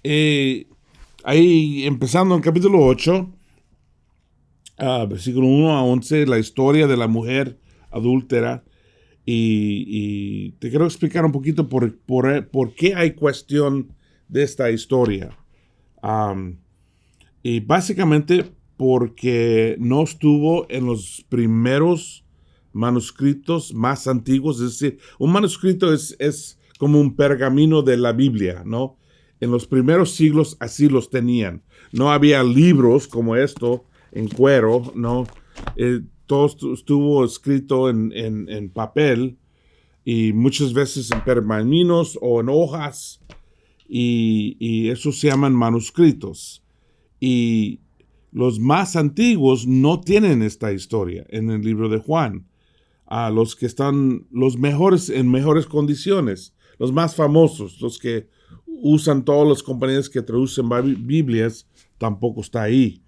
Eh, Ahí, empezando en capítulo 8, versículo 1 a 11, la historia de la mujer adúltera. Y te quiero explicar un poquito por qué hay cuestión de esta historia. Um, y básicamente porque no estuvo en los primeros manuscritos más antiguos. Es decir, un manuscrito es como un pergamino de la Biblia, ¿no? En los primeros siglos así los tenían. No había libros como esto en cuero, ¿no? Todo estuvo escrito en papel y muchas veces en pergaminos o en hojas, y esos se llaman manuscritos. Y los más antiguos no tienen esta historia en el libro de Juan. A los que están los mejores, en mejores condiciones, los más famosos, los que usan todas las compañías que traducen Biblias, tampoco está ahí.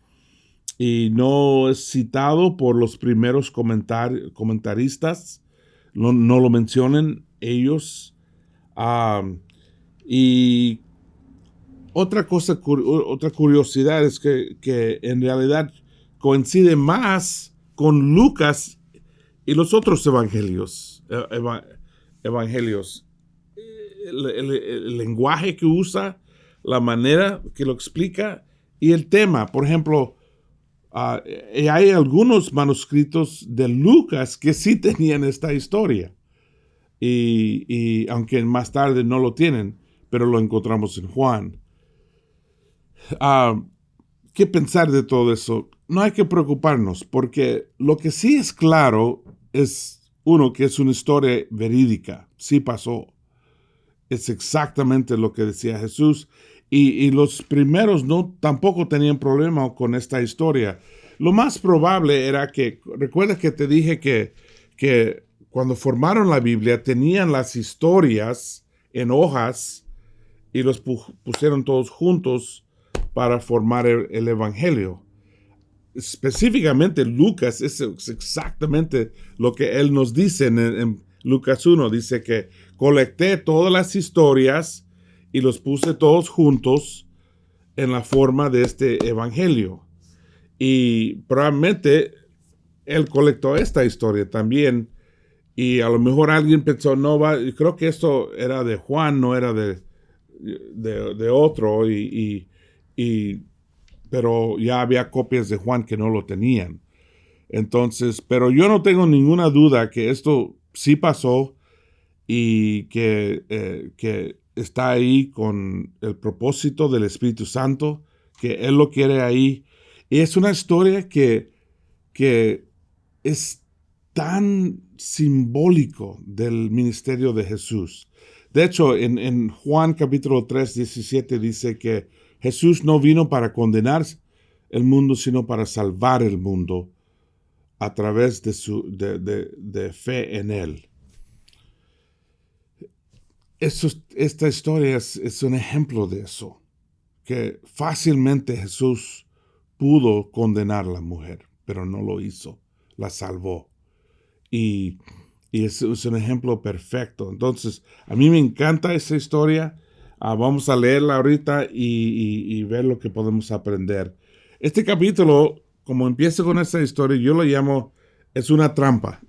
Y no es citado por los primeros comentaristas, no lo mencionan ellos. Um, y otra curiosidad es que en realidad coincide más con Lucas y los otros evangelios. El lenguaje que usa, la manera que lo explica y el tema. Por ejemplo, hay algunos manuscritos de Lucas que sí tenían esta historia. Y aunque más tarde no lo tienen, pero lo encontramos en Juan. Uh, ¿Qué pensar de todo eso? No hay que preocuparnos, porque lo que sí es claro es, uno, que es una historia verídica, sí pasó. Es exactamente lo que decía Jesús, y los primeros tampoco tenían problema con esta historia. Lo más probable era que, recuerda que te dije que cuando formaron la Biblia tenían las historias en hojas y los pusieron todos juntos para formar el Evangelio. Específicamente Lucas es exactamente lo que él nos dice en Lucas 1. Dice que colecté todas las historias y los puse todos juntos en la forma de este Evangelio. Y probablemente él colectó esta historia también. Y a lo mejor alguien pensó, no, creo que esto era de Juan, no era de otro. Pero ya había copias de Juan que no lo tenían. Entonces, pero yo no tengo ninguna duda que esto sí pasó y que está ahí con el propósito del Espíritu Santo, que Él lo quiere ahí. Y es una historia que es tan simbólico del ministerio de Jesús. De hecho, en Juan capítulo 3, 17 dice que Jesús no vino para condenar el mundo, sino para salvar el mundo a través de fe en Él. Esta historia es un ejemplo de eso, que fácilmente Jesús pudo condenar a la mujer, pero no lo hizo, la salvó. Y es un ejemplo perfecto. Entonces, a mí me encanta esa historia. Vamos a leerla ahorita y ver lo que podemos aprender. Este capítulo, como empieza con esta historia, yo lo llamo, es una trampa.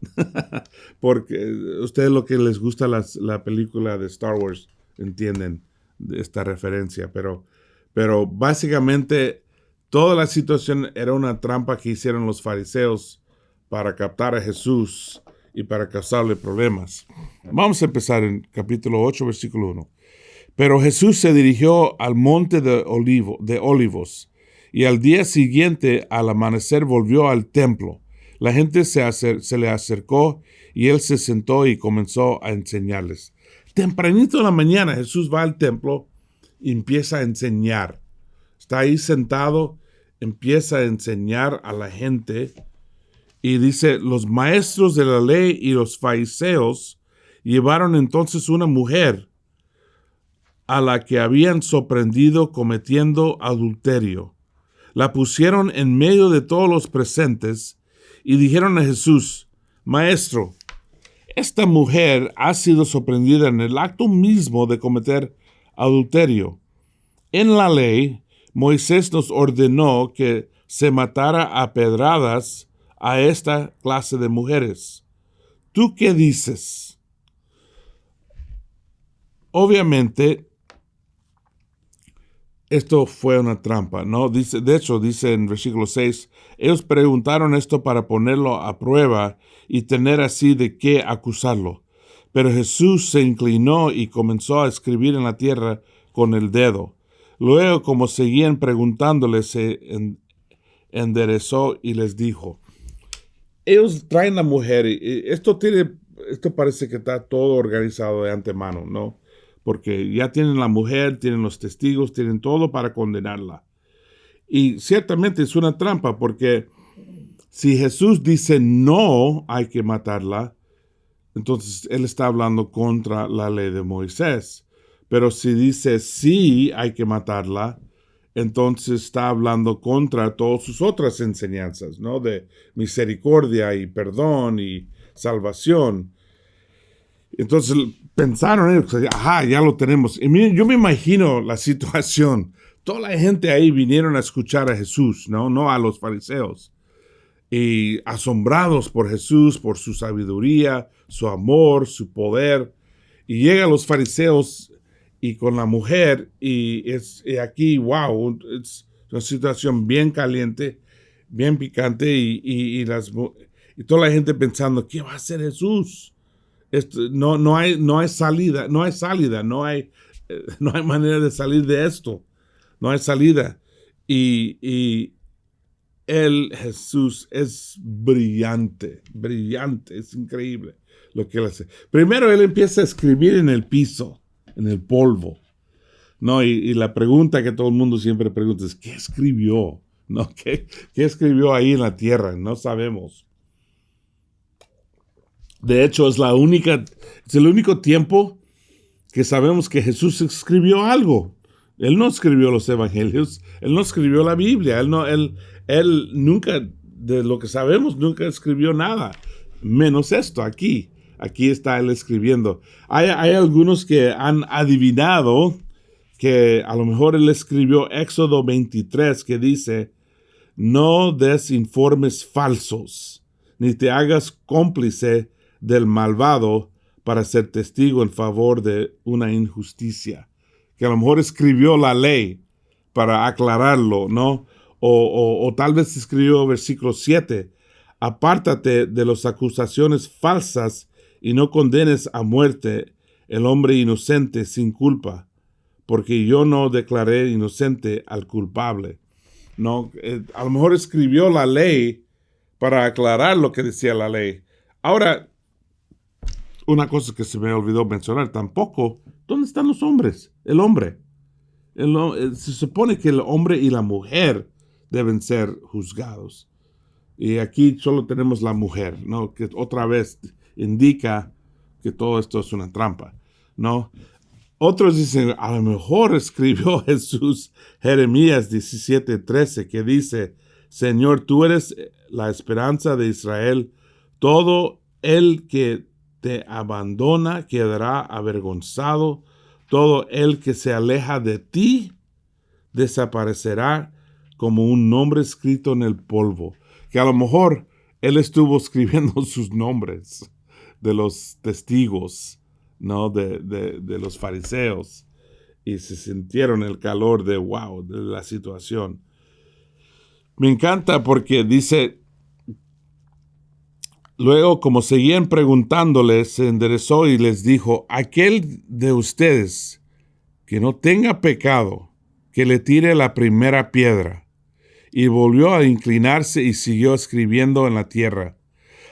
Porque ustedes, lo que les gusta la película de Star Wars, entienden esta referencia. Pero básicamente toda la situación era una trampa que hicieron los fariseos para captar a Jesús y para causarle problemas. Vamos a empezar en capítulo 8, versículo 1. Pero Jesús se dirigió al monte de Olivos, y al día siguiente, al amanecer, volvió al templo. La gente se le acercó y él se sentó y comenzó a enseñarles. Tempranito en la mañana Jesús va al templo y empieza a enseñar. Está ahí sentado, empieza a enseñar a la gente. Y dice, los maestros de la ley y los fariseos llevaron entonces una mujer a la que habían sorprendido cometiendo adulterio. La pusieron en medio de todos los presentes y dijeron a Jesús, Maestro, esta mujer ha sido sorprendida en el acto mismo de cometer adulterio. En la ley, Moisés nos ordenó que se matara a pedradas a esta clase de mujeres. ¿Tú qué dices? Obviamente, esto fue una trampa, ¿no? Dice, de hecho, dice en versículo 6, ellos preguntaron esto para ponerlo a prueba y tener así de qué acusarlo. Pero Jesús se inclinó y comenzó a escribir en la tierra con el dedo. Luego, como seguían preguntándole, se enderezó y les dijo, ellos traen la mujer y esto parece que está todo organizado de antemano, ¿no? Porque ya tienen la mujer, tienen los testigos, tienen todo para condenarla. Y ciertamente es una trampa porque si Jesús dice no hay que matarla, entonces él está hablando contra la ley de Moisés. Pero si dice sí hay que matarla, entonces está hablando contra todas sus otras enseñanzas, ¿no? De misericordia y perdón y salvación. Entonces pensaron ellos, ajá, ya lo tenemos. Y miren, yo me imagino la situación. Toda la gente ahí vinieron a escuchar a Jesús, ¿no? No a los fariseos. Y asombrados por Jesús, por su sabiduría, su amor, su poder. Y llegan los fariseos y con la mujer y aquí, wow, es una situación bien caliente, bien picante y toda la gente pensando, ¿qué va a hacer Jesús? No hay salida, no hay manera de salir de esto, no hay salida. Y Jesús, es brillante, brillante, es increíble lo que él hace. Primero él empieza a escribir en el piso, en el polvo, ¿no? Y la pregunta que todo el mundo siempre pregunta es, ¿qué escribió? ¿No? ¿Qué escribió ahí en la tierra? No sabemos. De hecho, es el único tiempo que sabemos que Jesús escribió algo. Él no escribió los evangelios, él no escribió la Biblia, él nunca, de lo que sabemos, nunca escribió nada, menos esto aquí. Aquí está él escribiendo. Hay algunos que han adivinado que a lo mejor él escribió Éxodo 23, que dice, no des informes falsos, ni te hagas cómplice del malvado para ser testigo en favor de una injusticia. Que a lo mejor escribió la ley para aclararlo, ¿no? O tal vez escribió versículo 7, apártate de las acusaciones falsas y no condenes a muerte el hombre inocente sin culpa, porque yo no declaré inocente al culpable. No, a lo mejor escribió la ley para aclarar lo que decía la ley. Ahora, una cosa que se me olvidó mencionar tampoco, ¿dónde están los hombres? El hombre. Se supone que el hombre y la mujer deben ser juzgados. Y aquí solo tenemos la mujer, ¿no? Que otra vez indica que todo esto es una trampa, ¿no? Otros dicen, a lo mejor escribió Jesús Jeremías 17:13, que dice, Señor, tú eres la esperanza de Israel, todo el que te abandona quedará avergonzado, todo el que se aleja de ti desaparecerá como un nombre escrito en el polvo. Que a lo mejor él estuvo escribiendo sus nombres de los testigos, ¿no? De los fariseos, y se sintieron el calor de wow, de la situación. Me encanta porque dice, luego como seguían preguntándole, se enderezó y les dijo, aquel de ustedes que no tenga pecado, que le tire la primera piedra. Y volvió a inclinarse y siguió escribiendo en la tierra.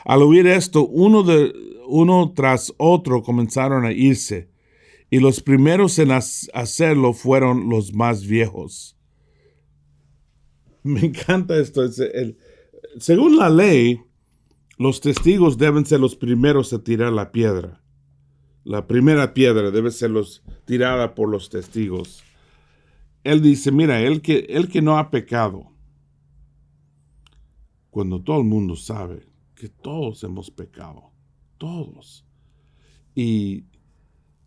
Al oír esto, uno tras otro comenzaron a irse, y los primeros en hacerlo fueron los más viejos. Me encanta esto. Según la ley, los testigos deben ser los primeros a tirar la piedra. La primera piedra debe ser tirada por los testigos. Él dice, mira, el que no ha pecado, cuando todo el mundo sabe que todos hemos pecado, todos. Y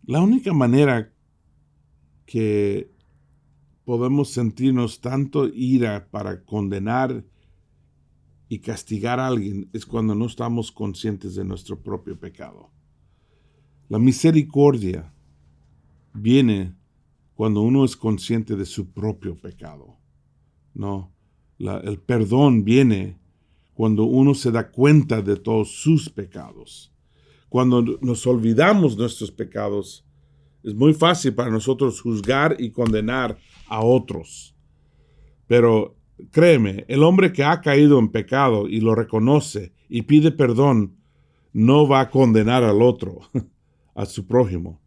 la única manera que podemos sentirnos tanto ira para condenar y castigar a alguien es cuando no estamos conscientes de nuestro propio pecado. La misericordia viene cuando uno es consciente de su propio pecado. No, el perdón viene cuando uno se da cuenta de todos sus pecados. Cuando nos olvidamos nuestros pecados, es muy fácil para nosotros juzgar y condenar a otros. Pero créeme, el hombre que ha caído en pecado y lo reconoce y pide perdón, no va a condenar al otro, a su prójimo.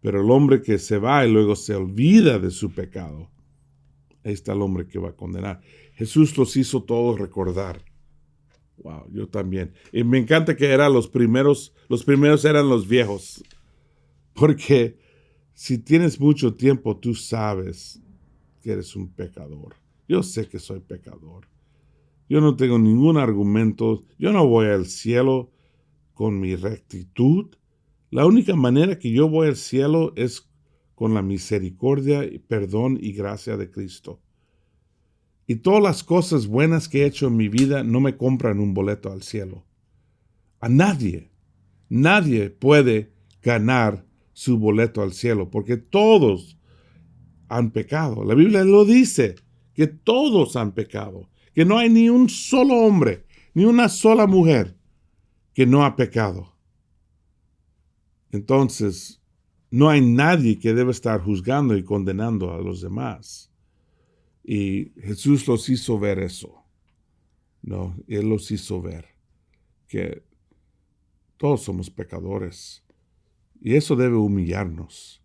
Pero el hombre que se va y luego se olvida de su pecado, ahí está el hombre que va a condenar. Jesús los hizo todos recordar. Wow, yo también. Y me encanta que eran los primeros eran los viejos. Porque si tienes mucho tiempo, tú sabes que eres un pecador. Yo sé que soy pecador. Yo no tengo ningún argumento. Yo no voy al cielo con mi rectitud. La única manera que yo voy al cielo es con la misericordia, perdón y gracia de Cristo. Y todas las cosas buenas que he hecho en mi vida no me compran un boleto al cielo. A nadie puede ganar su boleto al cielo, porque todos han pecado. La Biblia lo dice, que todos han pecado, que no hay ni un solo hombre, ni una sola mujer que no ha pecado. Entonces, no hay nadie que debe estar juzgando y condenando a los demás. Y Jesús los hizo ver eso. No, Él los hizo ver que todos somos pecadores. Y eso debe humillarnos.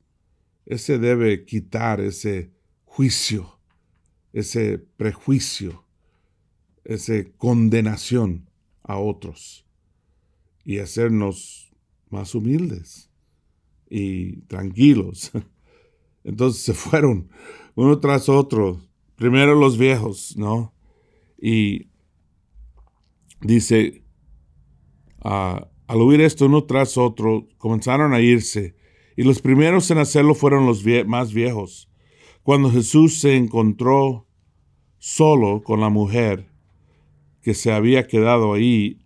Ese debe quitar ese juicio, ese prejuicio, esa condenación a otros y hacernos más humildes y tranquilos. Entonces se fueron uno tras otro. Primero los viejos, ¿no? Y dice, al oír esto uno tras otro, comenzaron a irse. Y los primeros en hacerlo fueron los más viejos. Cuando Jesús se encontró solo con la mujer que se había quedado ahí,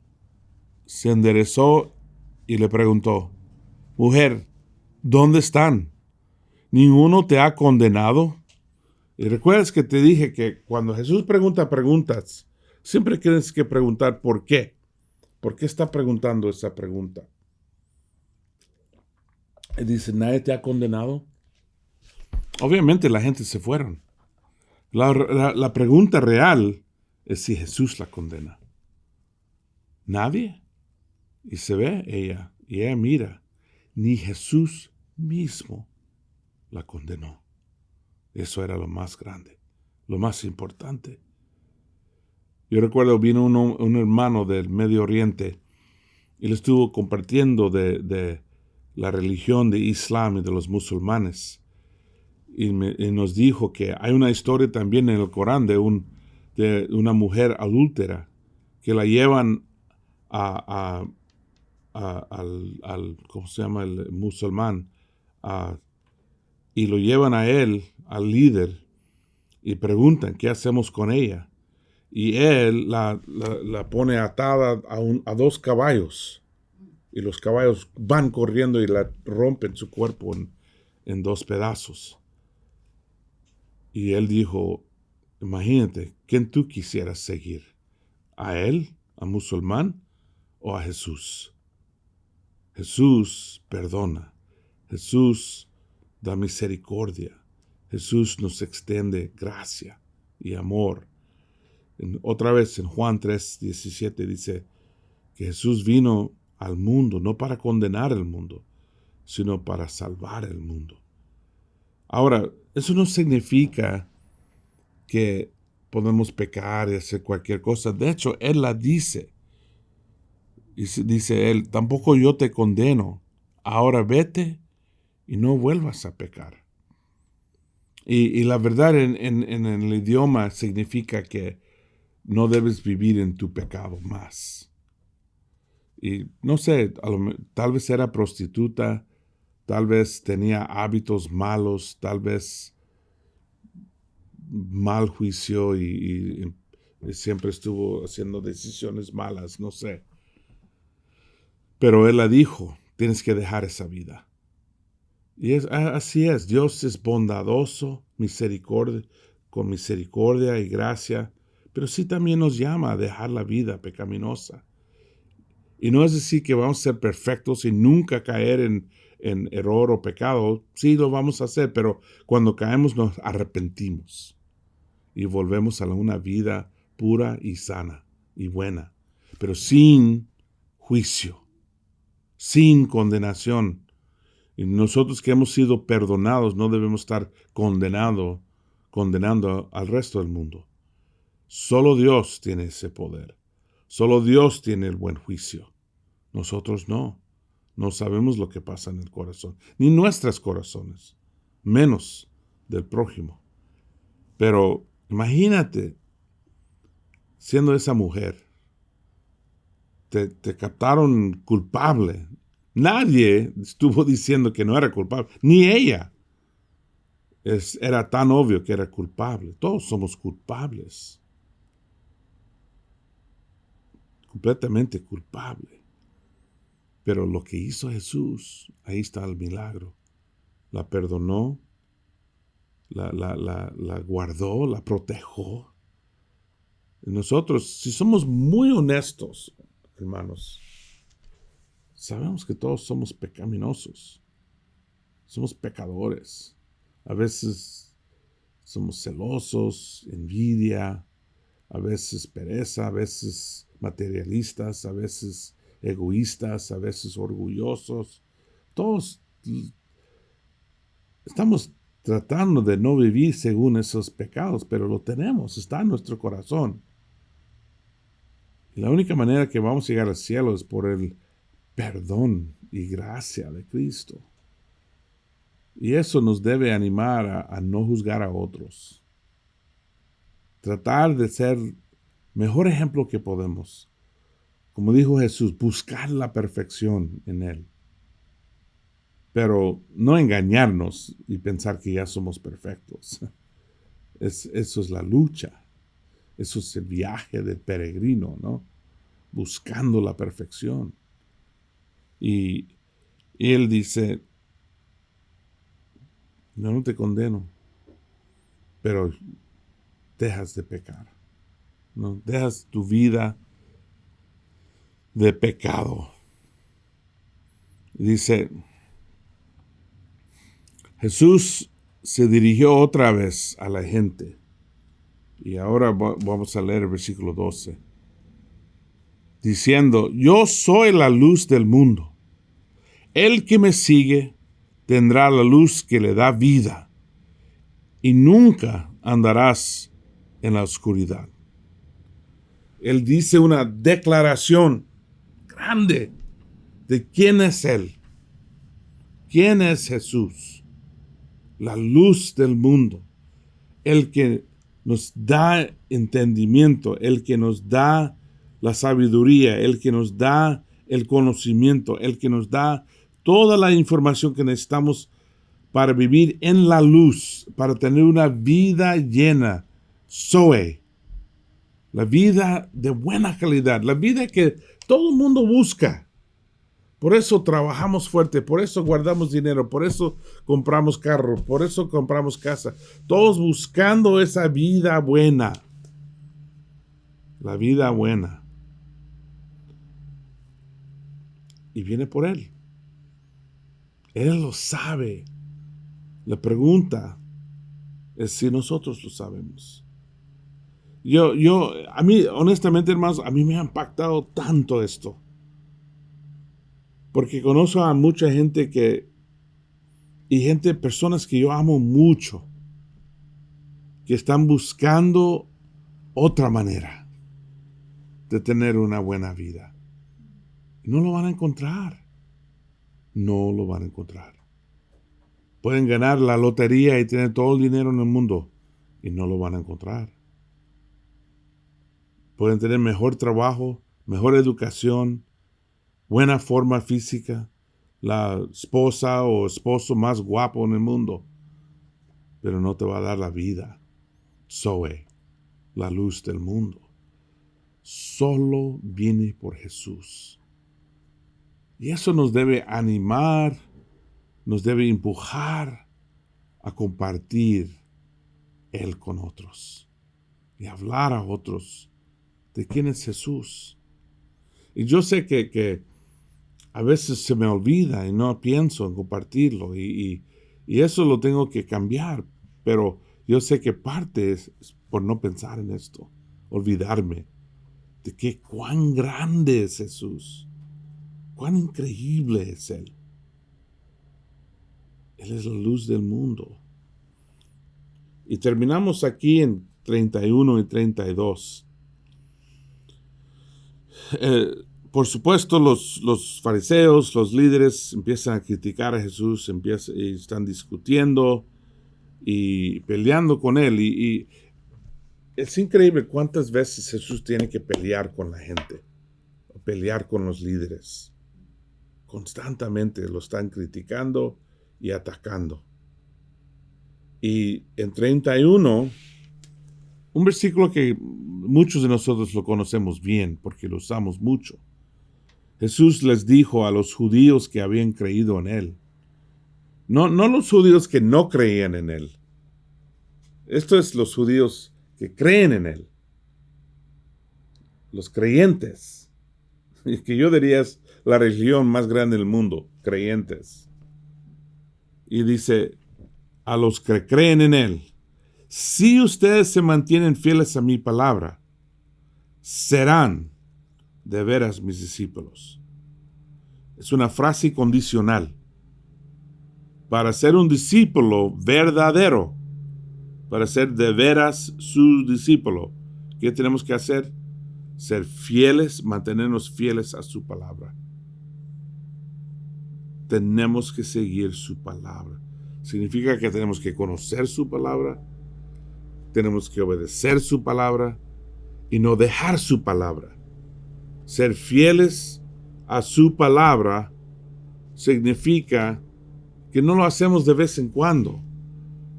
se enderezó y le preguntó, Mujer, ¿dónde están? ¿Ninguno te ha condenado? Y recuerdas que te dije que cuando Jesús pregunta preguntas, siempre tienes que preguntar ¿por qué? ¿Por qué está preguntando esa pregunta? Y dice, ¿nadie te ha condenado? Obviamente la gente se fueron. La pregunta real es si Jesús la condena. Nadie. Y se ve y ella mira, ni Jesús mismo la condenó. Eso era lo más grande, lo más importante. Yo recuerdo, vino un hermano del Medio Oriente y le estuvo compartiendo de la religión de Islam y de los musulmanes. Y nos dijo que hay una historia también en el Corán de una mujer adúltera que la llevan al ¿cómo se llama? El musulmán, y lo llevan a él, al líder, y preguntan qué hacemos con ella. Y él la pone atada a 2 caballos, y los caballos van corriendo y la rompen su cuerpo en 2 pedazos. Y él dijo, imagínate, ¿quién tú quisieras seguir? ¿A él, a musulmán, o a Jesús? Jesús perdona. Jesús da misericordia. Jesús nos extiende gracia y amor. Otra vez en Juan 3:17 dice que Jesús vino al mundo no para condenar el mundo, sino para salvar el mundo. Ahora, eso no significa que podemos pecar y hacer cualquier cosa. De hecho, Él la dice. Y dice Él, tampoco yo te condeno. Ahora vete y no vuelvas a pecar. Y la verdad en el idioma significa que no debes vivir en tu pecado más. Y no sé, tal vez era prostituta, tal vez tenía hábitos malos, tal vez mal juicio y siempre estuvo haciendo decisiones malas, no sé. Pero él la dijo, tienes que dejar esa vida. Y así es, Dios es bondadoso, con misericordia y gracia, pero sí también nos llama a dejar la vida pecaminosa. Y no es decir que vamos a ser perfectos y nunca caer en error o pecado. Sí, lo vamos a hacer, pero cuando caemos nos arrepentimos y volvemos a una vida pura y sana y buena, pero sin juicio, sin condenación. Y nosotros que hemos sido perdonados no debemos estar condenando al resto del mundo. Solo Dios tiene ese poder. Solo Dios tiene el buen juicio. Nosotros no. No sabemos lo que pasa en el corazón, ni nuestros corazones, menos del prójimo. Pero imagínate, siendo esa mujer, te captaron culpable. Nadie estuvo diciendo que no era culpable, ni ella. Era tan obvio que era culpable. Todos somos culpables. Completamente culpable. Pero lo que hizo Jesús, ahí está el milagro. La perdonó, la guardó, la protegió. Nosotros, si somos muy honestos, hermanos, sabemos que todos somos pecaminosos. Somos pecadores. A veces somos celosos, envidia, a veces pereza, a veces materialistas, a veces egoístas, a veces orgullosos. Todos estamos tratando de no vivir según esos pecados, pero lo tenemos, está en nuestro corazón. Y la única manera que vamos a llegar al cielo es por el perdón y gracia de Cristo. Y eso nos debe animar a no juzgar a otros. Tratar de ser mejor ejemplo que podemos. Como dijo Jesús, buscar la perfección en Él. Pero no engañarnos y pensar que ya somos perfectos. Eso es la lucha. Eso es el viaje del peregrino, ¿no? Buscando la perfección. Y Él dice, yo no te condeno, pero dejas de pecar, ¿no? Dejas tu vida de pecado. Dice, Jesús se dirigió otra vez a la gente. Y ahora vamos a leer el versículo 12. Diciendo, yo soy la luz del mundo. El que me sigue tendrá la luz que le da vida y nunca andarás en la oscuridad. Él dice una declaración grande de quién es Él. ¿Quién es Jesús? La luz del mundo. El que nos da entendimiento, el que nos da la sabiduría, el que nos da el conocimiento, el que nos da toda la información que necesitamos para vivir en la luz, para tener una vida llena, Zoe, la vida de buena calidad, la vida que todo el mundo busca. Por eso trabajamos fuerte, por eso guardamos dinero, por eso compramos carro, por eso compramos casa. Todos buscando esa vida buena. La vida buena. Y viene por Él. Él lo sabe. La pregunta es si nosotros lo sabemos. A mí, honestamente, hermanos, a mí me ha impactado tanto esto. Porque conozco a mucha gente personas que yo amo mucho, que están buscando otra manera de tener una buena vida. No lo van a encontrar. No lo van a encontrar. Pueden ganar la lotería y tener todo el dinero en el mundo y no lo van a encontrar. Pueden tener mejor trabajo, mejor educación, buena forma física, la esposa o esposo más guapo en el mundo, pero no te va a dar la vida. Zoe, la luz del mundo. Solo viene por Jesús. Y eso nos debe animar, nos debe empujar a compartir Él con otros y hablar a otros de quién es Jesús. Y yo sé que a veces se me olvida y no pienso en compartirlo y eso lo tengo que cambiar, pero yo sé que parte es por no pensar en esto, olvidarme de que cuán grande es Jesús, cuán increíble es Él. Él es la luz del mundo. Y terminamos aquí en 31 y 32. Por supuesto, los fariseos, los líderes, empiezan a criticar a Jesús, y están discutiendo y peleando con Él. Y es increíble cuántas veces Jesús tiene que pelear con la gente, pelear con los líderes. Constantemente lo están criticando y atacando. Y en 31, un versículo que muchos de nosotros lo conocemos bien porque lo usamos mucho. Jesús les dijo a los judíos que habían creído en Él. No los judíos que no creían en Él. Esto es los judíos que creen en Él. Los creyentes. Y que yo diría es la religión más grande del mundo. Creyentes. Y dice, a los que creen en Él, si ustedes se mantienen fieles a mi palabra, serán de veras mis discípulos. Es una frase condicional. Para ser un discípulo verdadero, para ser de veras su discípulo, ¿qué tenemos que hacer? Ser fieles, mantenernos fieles a su palabra. Tenemos que seguir su palabra. Significa que tenemos que conocer su palabra, tenemos que obedecer su palabra y no dejar su palabra. Ser fieles a su palabra significa que no lo hacemos de vez en cuando.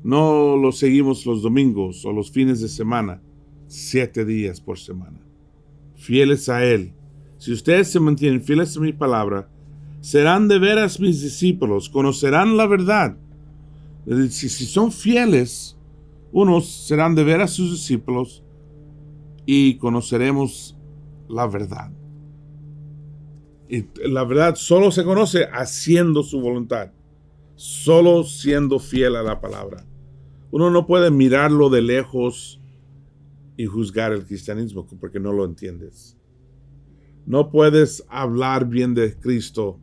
No lo seguimos los domingos o los fines de semana, 7 días por semana. Fieles a Él. Si ustedes se mantienen fieles a mi palabra, serán de veras mis discípulos, conocerán la verdad. Si son fieles, unos serán de veras sus discípulos y conoceremos la verdad. Y la verdad solo se conoce haciendo su voluntad, solo siendo fiel a la palabra. Uno no puede mirarlo de lejos y juzgar el cristianismo porque no lo entiendes. No puedes hablar bien de Cristo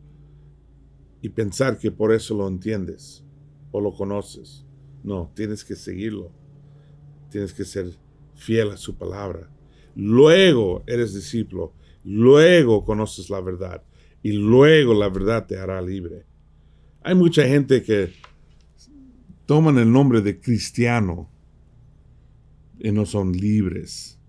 y pensar que por eso lo entiendes o lo conoces. No, tienes que seguirlo. Tienes que ser fiel a su palabra. Luego eres discípulo. Luego conoces la verdad. Y luego la verdad te hará libre. Hay mucha gente que toman el nombre de cristiano y no son libres.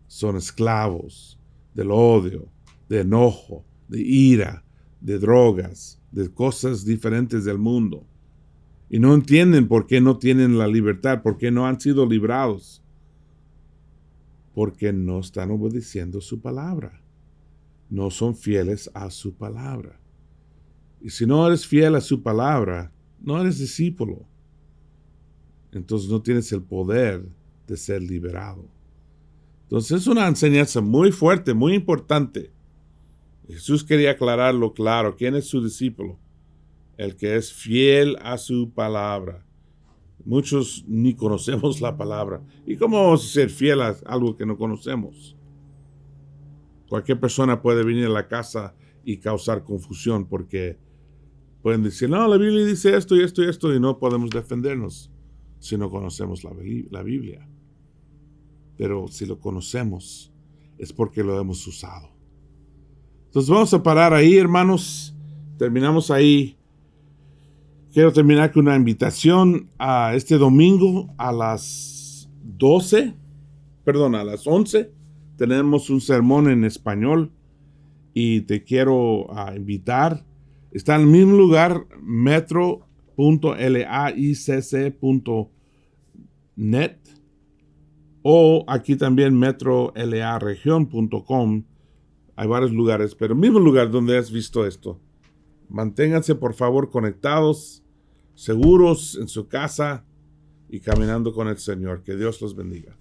Son esclavos del odio, de enojo, de ira, de drogas, de cosas diferentes del mundo. Y no entienden por qué no tienen la libertad, por qué no han sido librados. Porque no están obedeciendo su palabra. No son fieles a su palabra. Y si no eres fiel a su palabra, no eres discípulo. Entonces no tienes el poder de ser liberado. Entonces es una enseñanza muy fuerte, muy importante. Jesús quería aclararlo claro. ¿Quién es su discípulo? El que es fiel a su palabra. Muchos ni conocemos la palabra. ¿Y cómo vamos a ser fiel a algo que no conocemos? Cualquier persona puede venir a la casa y causar confusión porque pueden decir, no, la Biblia dice esto y esto y esto, y no podemos defendernos si no conocemos la Biblia. Pero si lo conocemos, es porque lo hemos usado. Entonces vamos a parar ahí, hermanos. Terminamos ahí. Quiero terminar con una invitación a este domingo a las 11. Tenemos un sermón en español y te quiero invitar. Está en el mismo lugar, metro.laicc.net. O aquí también metrolaregion.com. Hay varios lugares, pero el mismo lugar donde has visto esto. Manténganse por favor conectados, seguros en su casa y caminando con el Señor. Que Dios los bendiga.